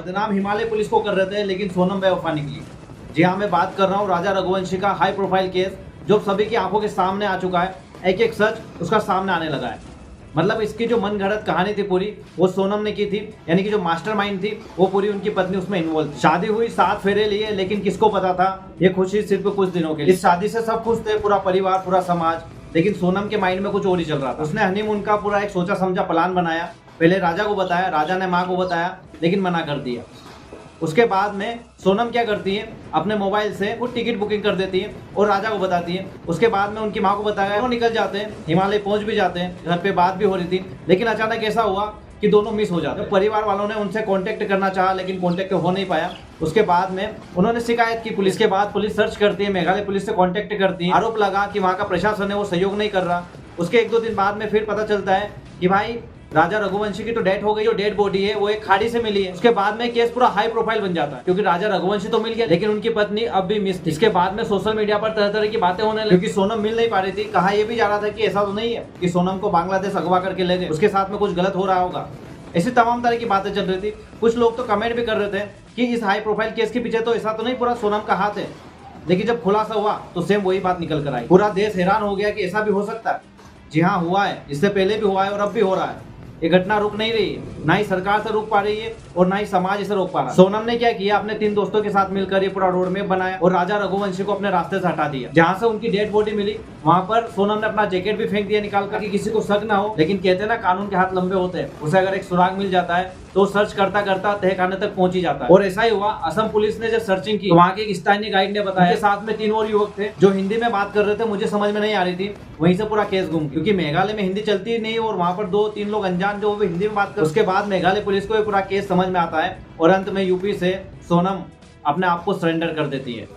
बदनाम हिमालय पुलिस को कर रहे थे, लेकिन सोनम बेवफा निकली। जी हाँ, मैं बात कर रहा हूँ राजा रघुवंशी का हाई प्रोफाइल केस, जो सभी की आंखों के सामने आ चुका है। एक एक सच उसका सामने आने लगा है। मतलब इसकी जो मन गढ़ंत कहानी थी पूरी, वो सोनम ने की थी। यानी कि जो मास्टरमाइंड थी वो पूरी उनकी पत्नी उसमें इन्वॉल्व थी। शादी हुई, 7 फेरे लिए, लेकिन किसको पता था ये खुशी सिर्फ कुछ दिनों के लिए। इस शादी से सब खुश थे, पूरा परिवार, पूरा समाज। लेकिन सोनम के माइंड में कुछ और ही चल रहा था। उसने हनीमून का पूरा एक सोचा समझा प्लान बनाया। पहले राजा को बताया, राजा ने माँ को बताया, लेकिन मना कर दिया। उसके बाद में सोनम क्या करती है, अपने मोबाइल से वो टिकट बुकिंग कर देती है और राजा को बताती है। उसके बाद में उनकी माँ को बताया, वो निकल जाते हैं, हिमालय पहुंच भी जाते हैं। घर पे बात भी हो रही थी, लेकिन अचानक ऐसा हुआ कि दोनों मिस हो जाते हैं। परिवार वालों ने उनसे कांटेक्ट करना चाहा, लेकिन कांटेक्ट हो नहीं पाया। उसके बाद में उन्होंने शिकायत की पुलिस के बाद पुलिस सर्च करती है, मेघालय पुलिस से कांटेक्ट करती है। आरोप लगा कि वहाँ का प्रशासन है वो सहयोग नहीं कर रहा। उसके 1-2 दिन बाद में फिर पता चलता है कि भाई राजा रघुवंशी की तो डेथ हो गई, जो डेड बॉडी है वो एक खाड़ी से मिली है। उसके बाद में केस पूरा हाई प्रोफाइल बन जाता है, क्योंकि राजा रघुवंशी तो मिल गया, लेकिन उनकी पत्नी अब भी मिस थी। इसके बाद में सोशल मीडिया पर तरह तरह की बातें होने लगी, क्योंकि सोनम मिल नहीं पा रही थी। कहा यह भी जा रहा था कि ऐसा तो नहीं है कि सोनम को बांग्लादेश अगवा करके ले गए, उसके साथ में कुछ गलत हो रहा होगा। ऐसी तमाम तरह की बातें चल रही थी। कुछ लोग तो कमेंट भी कर रहे थे कि इस हाई प्रोफाइल केस के पीछे तो ऐसा तो नहीं पूरा सोनम का हाथ है। लेकिन जब खुलासा हुआ तो सेम वही बात निकल कर आई। पूरा देश हैरान हो गया कि ऐसा भी हो सकता है। जी हाँ, हुआ है। इससे पहले भी हुआ है और अब भी हो रहा है। ये घटना रुक नहीं रही है, ना ही सरकार से रोक पा रही है और ना ही समाज इसे रोक पा रहा है। सोनम ने क्या किया, अपने 3 दोस्तों के साथ मिलकर ये पूरा रोड मैप बनाया और राजा रघुवंशी को अपने रास्ते से हटा दिया। जहां से उनकी डेड बॉडी मिली, वहां पर सोनम ने अपना जैकेट भी फेंक दिया निकाल कर, कि किसी को शक ना हो। लेकिन कहते हैं ना, कानून के हाथ लंबे होते हैं। उसे अगर एक सुराग मिल जाता है तो सर्च करता करता तहखाने तक पहुंच ही जाता है। और ऐसा ही हुआ। असम पुलिस ने जब सर्चिंग की, वहाँ के एक स्थानीय गाइड ने बताया, साथ में 3 और युवक थे जो हिंदी में बात कर रहे थे। मुझे समझ में नहीं आ रही थी, वहीं से पूरा केस घूम, क्योंकि मेघालय में हिंदी चलती नहीं और वहाँ पर 2-3 लोग अनजान जो हिंदी में बात कर। उसके बाद मेघालय पुलिस को पूरा केस समझ में आता है और अंत में यूपी से सोनम अपने आप को सरेंडर कर देती है।